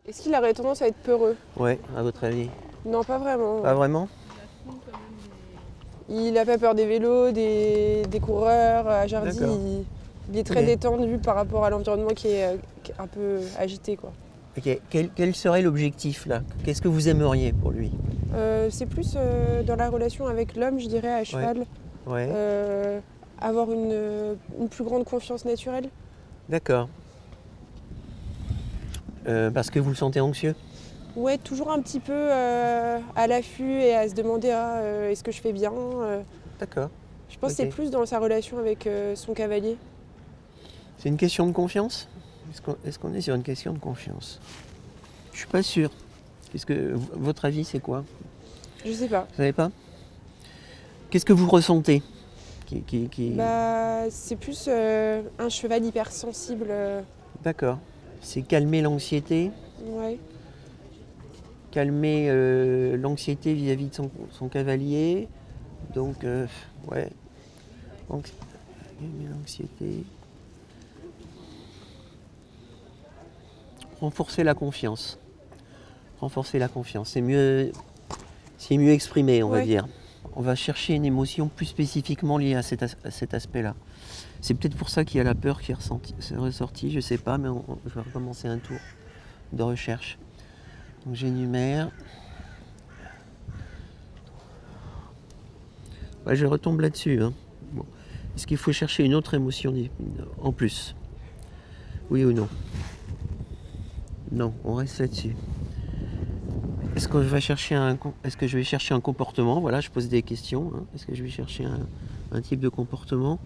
Est-ce qu'il aurait tendance à être peureux? Ouais, à votre avis? Non, pas vraiment. Pas vraiment? Il n'a pas peur des vélos, des coureurs. À Jardy, D'accord. il est très Ok. détendu par rapport à l'environnement qui est un peu agité, quoi. Ok, quel serait l'objectif là? Qu'est-ce que vous aimeriez pour lui? C'est plus dans la relation avec l'homme, je dirais, à cheval. Ouais, Avoir une plus grande confiance naturelle. d'accord. Parce que vous le sentez anxieux? Ouais, toujours un petit peu à l'affût et à se demander est-ce que je fais bien. D'accord. Je pense que Ok. c'est plus dans sa relation avec son cavalier. C'est une question de confiance? Est-ce qu'on est sur une question de confiance? Je suis pas sûr. Votre avis, c'est quoi? Je sais pas. Vous savez pas? Qu'est-ce que vous ressentez? Bah, c'est plus un cheval hypersensible. D'accord. C'est calmer l'anxiété, Ouais. calmer l'anxiété vis-à-vis de son cavalier. Donc, ouais. Calmer l'anxiété. Renforcer la confiance. Renforcer la confiance. C'est mieux exprimé, on va Ouais. dire. On va chercher une émotion plus spécifiquement liée à cet aspect-là. C'est peut-être pour ça qu'il y a la peur qui est ressortie, je ne sais pas, mais je vais recommencer un tour de recherche. Donc j'énumère. Ouais, je retombe là-dessus. Hein. Bon. Est-ce qu'il faut chercher une autre émotion en plus? Oui ou non? Non, on reste là-dessus. Est-ce que je vais chercher un comportement? Voilà, je pose des questions. Hein. Est-ce que je vais chercher un type de comportement?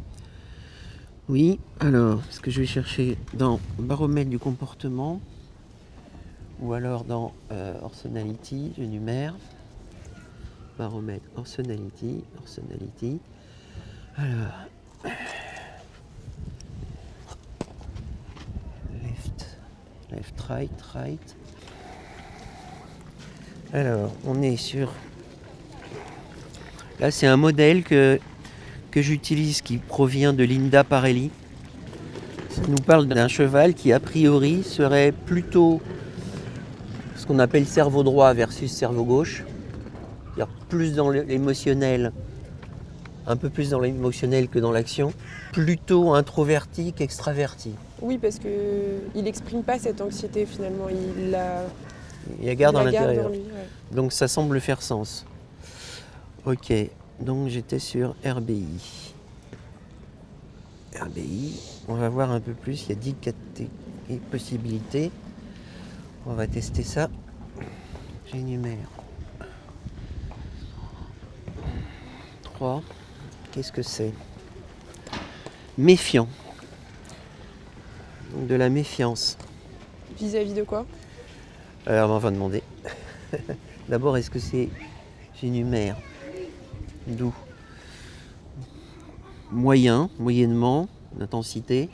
Oui. Alors, est-ce que je vais chercher dans baromètre du comportement? Ou alors dans Personality, j'énumère. Baromètre Personality. Alors, left, right. Alors, on est sur... Là, c'est un modèle que j'utilise qui provient de Linda Parelli. Ça nous parle d'un cheval qui, a priori, serait plutôt ce qu'on appelle cerveau droit versus cerveau gauche. C'est-à-dire plus dans l'émotionnel, un peu plus dans l'émotionnel que dans l'action. Plutôt introverti qu'extraverti. Oui, parce qu'il n'exprime pas cette anxiété finalement. Il la garde à garde l'intérieur. en lui. Ouais. Donc ça semble faire sens. Ok, donc j'étais sur RBI. On va voir un peu plus, il y a 10 possibilités. On va tester ça. J'énumère. 3. Qu'est-ce que c'est? Méfiant. Donc de la méfiance. Vis-à-vis de quoi? Alors on va demander. D'abord, est-ce que c'est... J'énumère. D'où? Moyennement, d'intensité.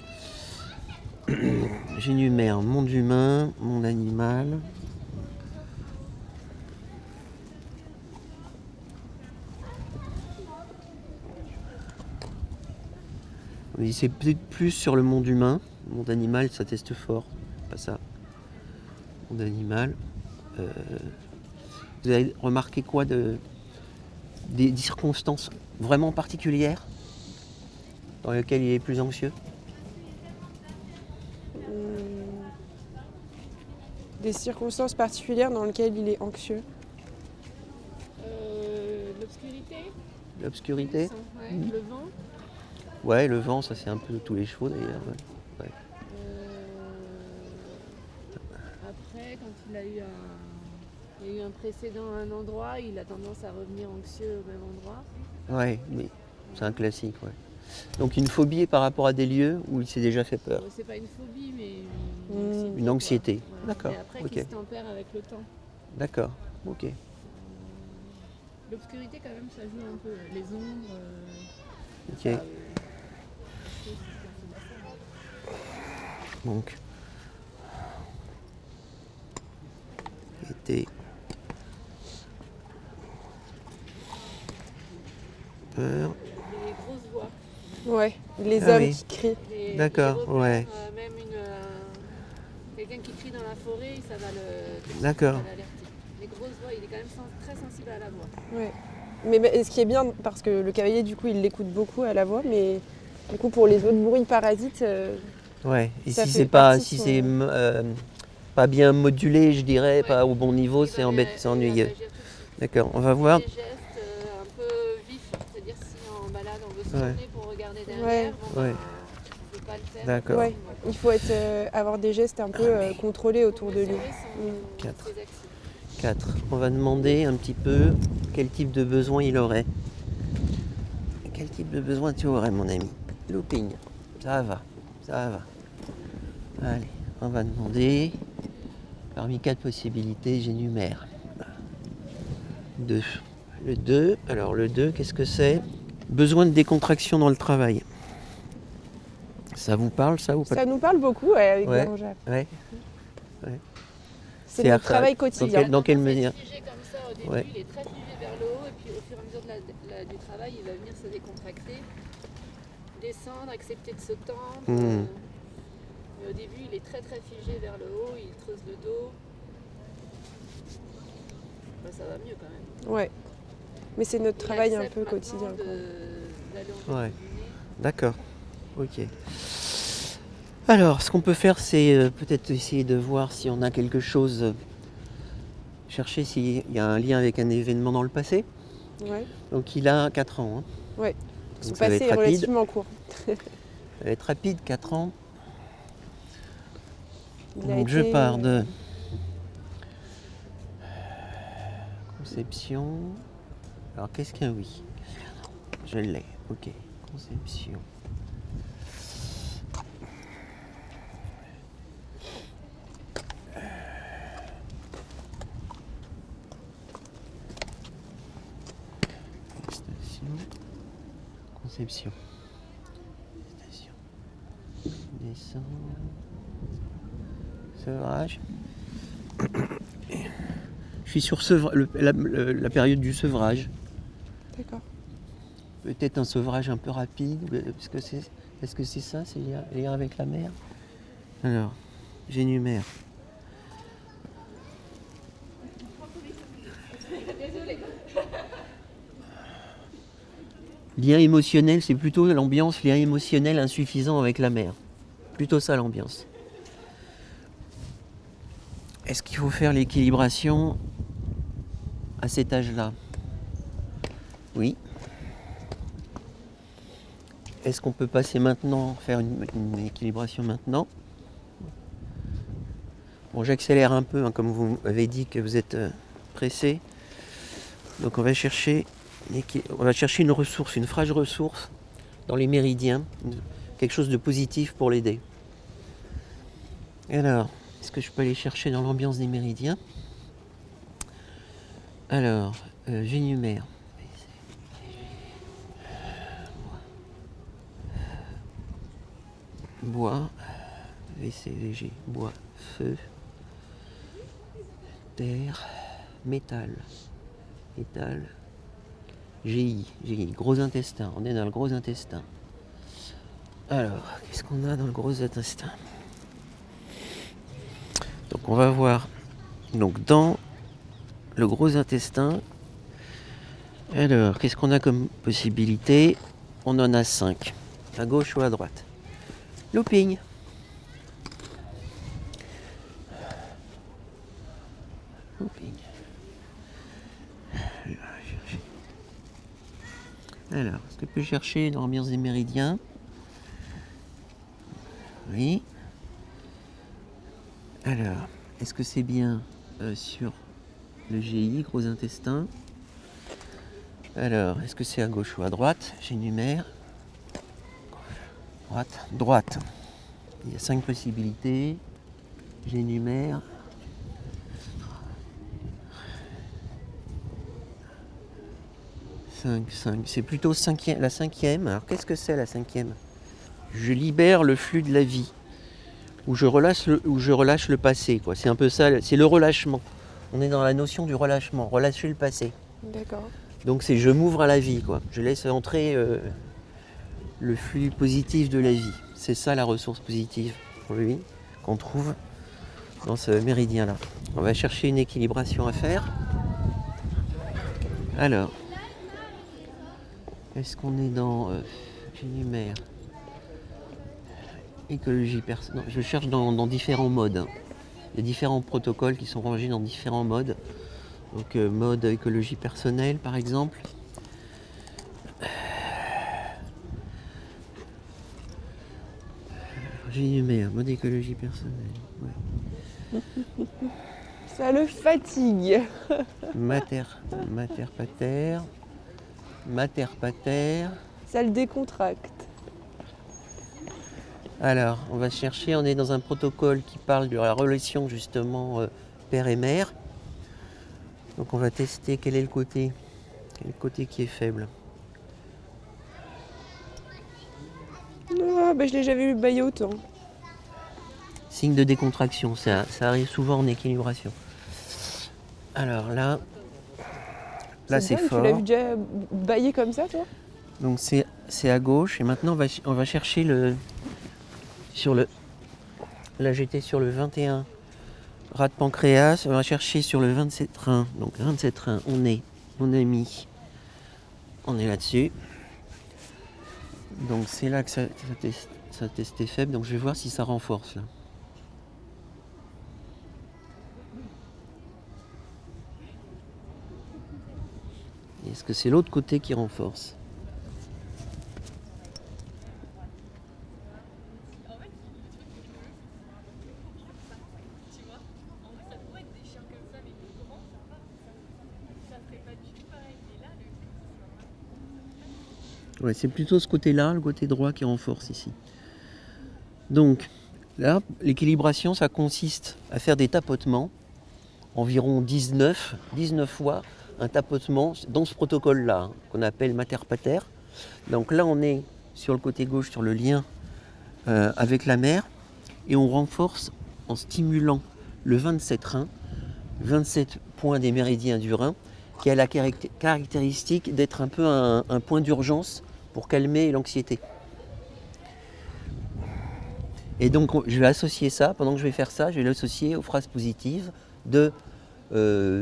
J'énumère monde humain, monde animal. Oui, c'est peut-être plus sur le monde humain. Monde animal, ça teste fort. Pas ça. Monde animal. Vous avez remarqué quoi des circonstances vraiment particulières dans lesquelles il est plus anxieux? Des circonstances particulières dans lesquelles il est anxieux. L'obscurité. L'obscurité? Ouais, le vent. Ouais, le vent, ça c'est un peu tous les chevaux d'ailleurs. Ouais. Après, quand il y a eu un précédent à un endroit, il a tendance à revenir anxieux au même endroit. Ouais, mais c'est un classique, ouais. Donc une phobie par rapport à des lieux où il s'est déjà fait peur. C'est pas une phobie, mais Une anxiété. Voilà. D'accord. Et après, Ok. qui se tempère avec le temps. D'accord. Ok. L'obscurité, quand même, ça joue un peu. Les ombres. Ok. Donc. Été. Peur. Les grosses voix. Ouais, les Ah hommes oui. qui crient. D'accord, il repère, ouais. Même quelqu'un qui crie dans la forêt, ça va D'accord. l'alerter. Les grosses voix, il est quand même très sensible à la voix. Ouais. Mais ce qui est bien, parce que le cavalier, du coup, il l'écoute beaucoup à la voix, mais du coup, pour les autres bruits parasites, Ouais. Et ça si fait c'est pas, partie de si son- c'est pas bien modulé, je dirais, Ouais. pas au bon niveau, Il c'est va ennuyeux. réagir tout de suite. D'accord, on va voir. Des gestes un peu vifs, c'est-à-dire si en balade on veut se Ouais. tourner pour regarder derrière, Ouais. bon, Ouais. on ne peut pas le faire. D'accord. ouais, il faut avoir des gestes un peu contrôlés autour de lui. Quatre. Ses actions. 4. On va demander un petit peu quel type de besoin il aurait. Quel type de besoin tu aurais, mon ami? Looping. Ça va, ça va. Allez, on va demander. Parmi 4 possibilités, j'énumère. 2. Le 2, alors le 2, qu'est-ce que c'est? Besoin de décontraction dans le travail. Ça vous parle, ça ou pas? Ça nous parle beaucoup avec Ouais. Bérangère. Ouais. C'est notre travail quotidien. Dans quelle Il mesure? est figé comme ça au début, Ouais. il est très figé vers le haut et puis au fur et à mesure du travail, il va venir se décontracter, descendre, accepter de se tendre. Mais au début, il est très très figé vers le haut, il creuse le dos. Bah, ça va mieux quand même. Ouais. Mais c'est notre Il travail un accepte peu maintenant quotidien. quoi. d'aller en Ouais. fait du nez. D'accord. Ok. Alors, ce qu'on peut faire, c'est peut-être essayer de voir si on a quelque chose. Chercher s'il y a un lien avec un événement dans le passé. Ouais. Donc, il a 4 ans. Ouais. Son Donc, ça va passé être est rapide. relativement court. Ça va être rapide, 4 ans. Il a Donc, je été, pars de conception. Alors, qu'est-ce qu'un oui? Je l'ai. Ok. Conception. Station. Conception. Station. Descend. Sevrage. Je suis sur la période du sevrage. D'accord. Peut-être un sevrage un peu rapide. Est-ce que c'est ça? C'est lié avec la mer? Alors, j'énumère. Lien émotionnel, c'est plutôt l'ambiance, lien émotionnel insuffisant avec la mer. Plutôt ça l'ambiance. Est-ce qu'il faut faire l'équilibration à cet âge-là? Oui. Est-ce qu'on peut passer maintenant, faire une équilibration maintenant? Bon, j'accélère un peu, hein, comme vous m'avez dit que vous êtes pressé. Donc on va chercher une ressource, une phrase ressource dans les méridiens, quelque chose de positif pour l'aider. Alors, est-ce que je peux aller chercher dans l'ambiance des méridiens? Alors, j'énumère. Bois, VCVG, bois, feu, terre, métal, GI, gros intestin, on est dans le gros intestin. Alors, qu'est-ce qu'on a dans le gros intestin? Donc on va voir, donc dans le gros intestin, alors qu'est-ce qu'on a comme possibilité? On en a 5, à gauche ou à droite. Looping. Alors, est-ce que je peux chercher dans l'ambiance des méridiens? Oui. Alors, est-ce que c'est bien sur le GI, gros intestin? Alors, est-ce que c'est à gauche ou à droite? J'énumère. Droite. Il y a 5 possibilités. J'énumère. 5. C'est plutôt la cinquième. Alors qu'est-ce que c'est la cinquième? Je libère le flux de la vie. Ou je relâche le passé, quoi. C'est un peu ça, c'est le relâchement. On est dans la notion du relâchement, relâcher le passé. D'accord. Donc c'est je m'ouvre à la vie, quoi. Je laisse entrer le flux positif de la vie. C'est ça la ressource positive pour lui qu'on trouve dans ce méridien-là. On va chercher une équilibration à faire. Alors, est-ce qu'on est dans j'énumère écologie personnelle. Je cherche dans différents modes. Il y a différents protocoles qui sont rangés dans différents modes. Donc mode écologie personnelle par exemple. J'énumère mode écologie personnelle. Ouais. Ça le fatigue. Mater pater. Ça le décontracte. Alors, on va chercher, on est dans un protocole qui parle de la relation justement père et mère. Donc on va tester quel est le côté qui est faible. Ah, bah, je l'ai jamais vu bailler autant. Signe de décontraction, ça arrive souvent en équilibration. Alors là c'est dingue, fort. Tu l'as vu déjà bailler comme ça, toi? Donc c'est à gauche et maintenant on va chercher là j'étais sur le 21 rat de pancréas, on va chercher sur le 27 rein. Donc 27 rein, on est là-dessus. Donc c'est là que ça testé faible, donc je vais voir si ça renforce là. Est-ce que c'est l'autre côté qui renforce? Ouais, c'est plutôt ce côté-là, le côté droit qui renforce ici. Donc là, l'équilibration, ça consiste à faire des tapotements, environ 19 fois un tapotement dans ce protocole-là, hein, qu'on appelle mater pater. Donc là, on est sur le côté gauche, sur le lien avec la mère, et on renforce en stimulant le 27 rein, 27 points des méridiens du rein, qui a la caractéristique d'être un peu un point d'urgence pour calmer l'anxiété. Et donc je vais associer ça, pendant que je vais faire ça, je vais l'associer aux phrases positives de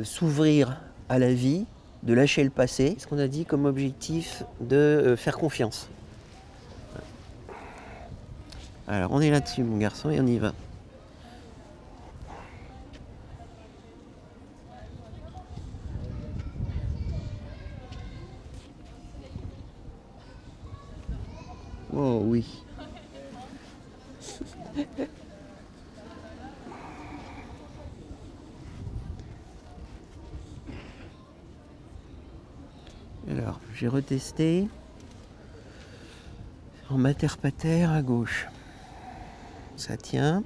s'ouvrir à la vie, de lâcher le passé. Ce qu'on a dit comme objectif de faire confiance. Alors on est là-dessus mon garçon et on y va. Oh oui. Alors, j'ai retesté en mater pater à gauche. Ça tient.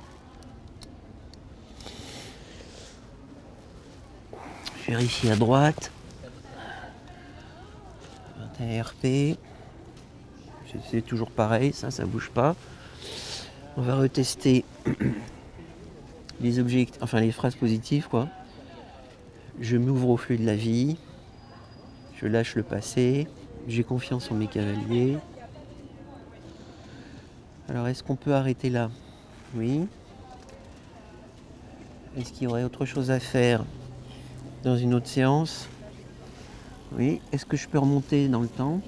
Je vérifie à droite. 21 RP. C'est toujours pareil, ça bouge pas. On va retester les objectifs, enfin les phrases positives quoi. Je m'ouvre au flux de la vie. Je lâche le passé. J'ai confiance en mes cavaliers. Alors est-ce qu'on peut arrêter là? Oui. Est-ce qu'il y aurait autre chose à faire dans une autre séance? Oui. Est-ce que je peux remonter dans le temps?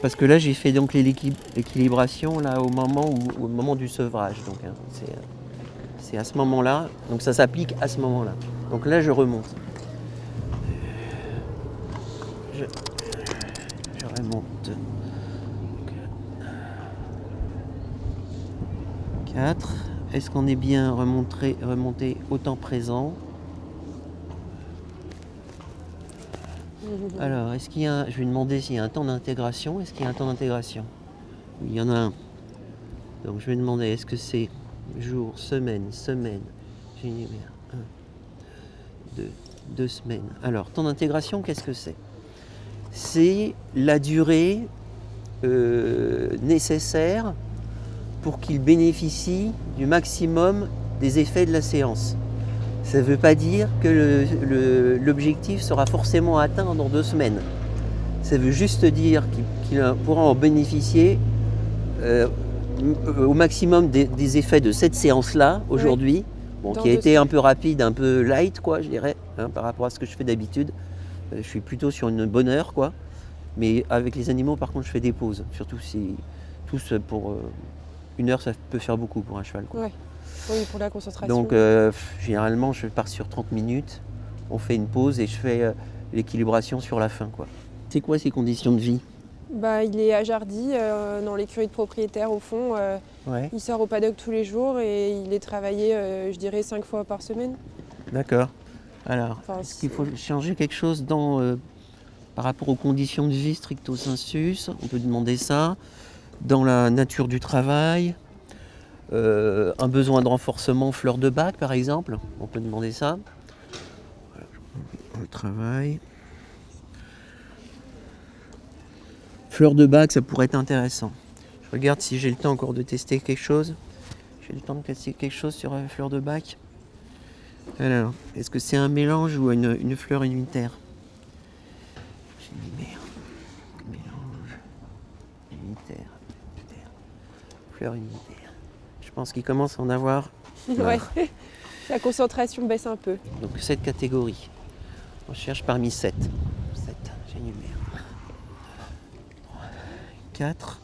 Parce que là j'ai fait donc l'équilibration là au moment du sevrage. Donc hein, c'est à ce moment-là. Donc ça s'applique à ce moment-là. Donc là je remonte. Je remonte. 4. Est-ce qu'on est bien remonté au temps présent? Alors, est-ce qu'il y a je vais demander s'il y a un temps d'intégration. Est-ce qu'il y a un temps d'intégration? Oui, il y en a un. Donc je vais demander, est-ce que c'est jour, semaine, j'énumère 1, 2 semaines. Alors, temps d'intégration, qu'est-ce que c'est? C'est la durée nécessaire pour qu'il bénéficie du maximum des effets de la séance. Ça ne veut pas dire que l'objectif sera forcément atteint dans 2 semaines. Ça veut juste dire qu'il pourra en bénéficier au maximum des effets de cette séance-là, aujourd'hui, bon, Dans qui a 2 été semaines. un peu rapide, un peu light, quoi, je dirais, hein, par rapport à ce que je fais d'habitude. Je suis plutôt sur une bonne heure, quoi. Mais avec les animaux, par contre, je fais des pauses. Surtout si tous pour 1 heure, ça peut faire beaucoup pour un cheval, quoi. Ouais. Oui, pour la concentration. Donc, généralement, je pars sur 30 minutes. On fait une pause et je fais l'équilibration sur la fin, quoi. C'est quoi ces conditions de vie? Bah, il est à Jardy, dans l'écurie de propriétaire au fond. Ouais, Il sort au paddock tous les jours et il est travaillé, je dirais, 5 fois par semaine. d'accord. Alors, Enfin, est-ce qu'il faut changer quelque chose par rapport aux conditions de vie stricto sensus? On peut demander ça. Dans la nature du travail, un besoin de renforcement fleur de bac, par exemple, on peut demander ça. Voilà. Le travail. Fleur de bac, ça pourrait être intéressant. Je regarde si j'ai le temps encore de tester quelque chose. J'ai le temps de tester quelque chose sur fleur de bac. Alors, est-ce que c'est un mélange ou une fleur unitaire? Génimère. Mélange. Unitaire. Fleur unitaire. Je pense qu'il commence à en avoir. Ouais. La concentration baisse un peu. Donc 7 catégories. On cherche parmi 7. 7, j'énumère. 4.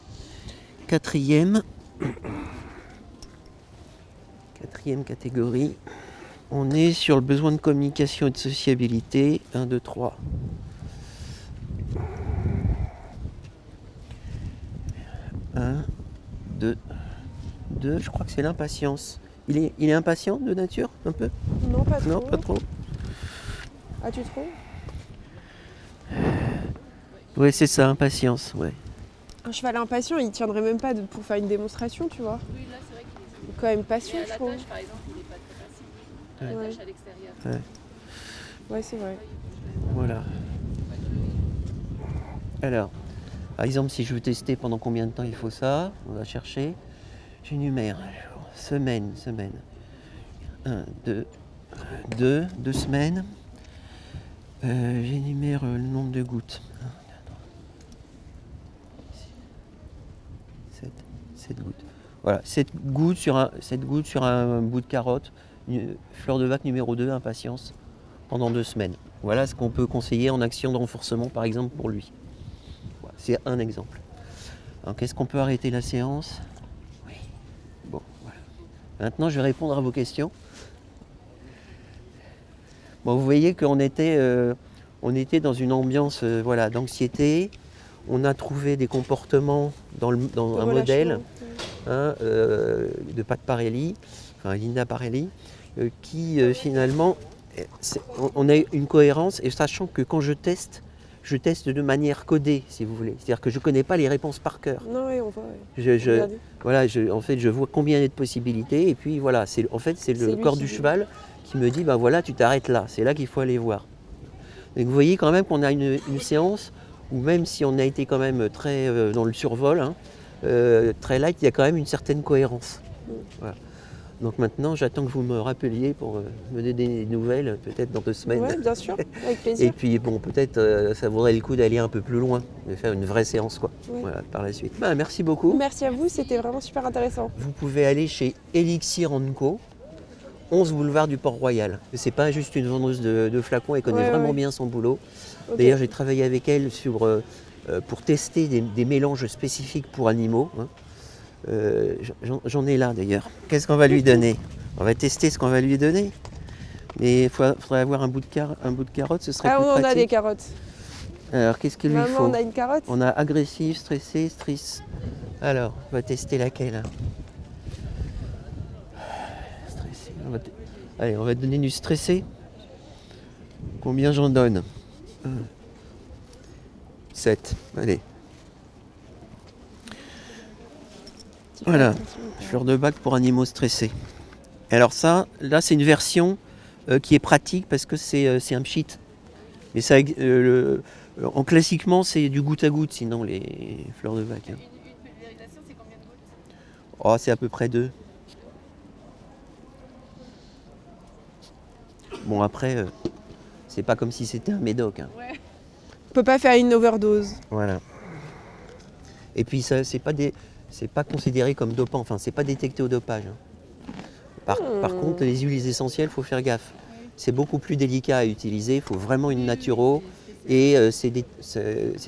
Quatrième catégorie. On est sur le besoin de communication et de sociabilité. 1, 2, 3. 1, 2, 2. Je crois que c'est l'impatience. Il est impatient de nature, un peu? Non, pas trop. Non, pas trop. Ah, tu trouves? Oui, c'est ça, impatience, ouais. Un cheval impatient, il tiendrait même pas pour faire une démonstration, tu vois. Oui, là, c'est vrai qu'il est. Il est quand même Et patient, à je la trouve. tâche, par exemple, il n'est pas très facile. À la Ouais. tâche à l'extérieur. Ouais, c'est vrai. Voilà. Alors, par exemple, si je veux tester pendant combien de temps il faut ça, on va chercher. J'énumère. Semaine. 1, 2, 2 semaines. J'énumère le nombre de gouttes. 7 gouttes. Voilà, 7 gouttes sur un bout de carotte. Fleur de bac numéro 2, impatience, pendant 2 semaines. Voilà ce qu'on peut conseiller en action de renforcement, par exemple, pour lui. Voilà, c'est un exemple. Alors, qu'est-ce qu'on peut arrêter la séance? Oui. Bon, voilà. Maintenant, je vais répondre à vos questions. Bon, vous voyez qu'on était dans une ambiance voilà, d'anxiété. On a trouvé des comportements dans Le un relâchement. modèle de Pat Parelli, enfin Linda Parelli, qui finalement, on a une cohérence, et sachant que quand je teste de manière codée, si vous voulez. C'est-à-dire que je ne connais pas les réponses par cœur. Non, oui, on voit. Ouais. Regardez. Voilà, en fait, je vois combien il y a de possibilités, et puis voilà, c'est C'est le lui corps qui du dit. cheval qui me dit, ben voilà, tu t'arrêtes là, c'est là qu'il faut aller voir. Donc vous voyez quand même qu'on a une séance où même si on a été quand même très dans le survol, hein, très light, il y a quand même une certaine cohérence. Voilà. Donc maintenant, j'attends que vous me rappeliez pour me donner des nouvelles, peut-être dans 2 semaines. Ouais, bien sûr, avec Et plaisir. puis bon, peut-être ça vaudrait le coup d'aller un peu plus loin, de faire une vraie séance, quoi. Ouais. Voilà, par la suite. Bah, merci beaucoup. Merci à vous, c'était vraiment super intéressant. Vous pouvez aller chez Elixir Co, 11 boulevard du Port-Royal. C'est pas juste une vendeuse de flacons, elle connaît Ouais, vraiment ouais. bien son boulot. Ok. D'ailleurs, j'ai travaillé avec elle pour tester des mélanges spécifiques pour animaux, hein. J'en ai là d'ailleurs. Qu'est-ce qu'on va lui donner? On va tester ce qu'on va lui donner. Mais il faudrait avoir un bout de carotte, ce serait Ah, plus on a des pratique. carottes. Alors, qu'est-ce qu'il lui Maman, faut? on a une carotte. On a agressif, stressé, stress. Alors, on va tester laquelle? Stressé. Allez, on va te donner du stressé. Combien j'en donne? 7. Allez. Voilà. Fleur de bac pour animaux stressés. Et alors ça, là c'est une version qui est pratique parce que c'est un pchit. Mais ça, en classiquement c'est du goutte à goutte sinon les fleurs de bac, hein. Une pulvérisation, c'est combien de gouttes? Oh, c'est à peu près 2. Bon après, c'est pas comme si c'était un médoc, hein. Ouais. On peut pas faire une overdose. Voilà. Et puis ça, c'est pas des. C'est pas considéré comme dopant, enfin c'est pas détecté au dopage. Hein. Par contre, les huiles essentielles, il faut faire gaffe. C'est beaucoup plus délicat à utiliser, il faut vraiment une naturo et c'est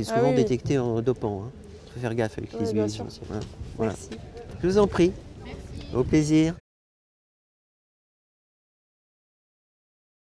souvent oui. détecté en dopant. Il faut faire gaffe avec les Ouais, huiles bien sûr. essentielles. Hein. Voilà. Merci. Je vous en prie. Au plaisir.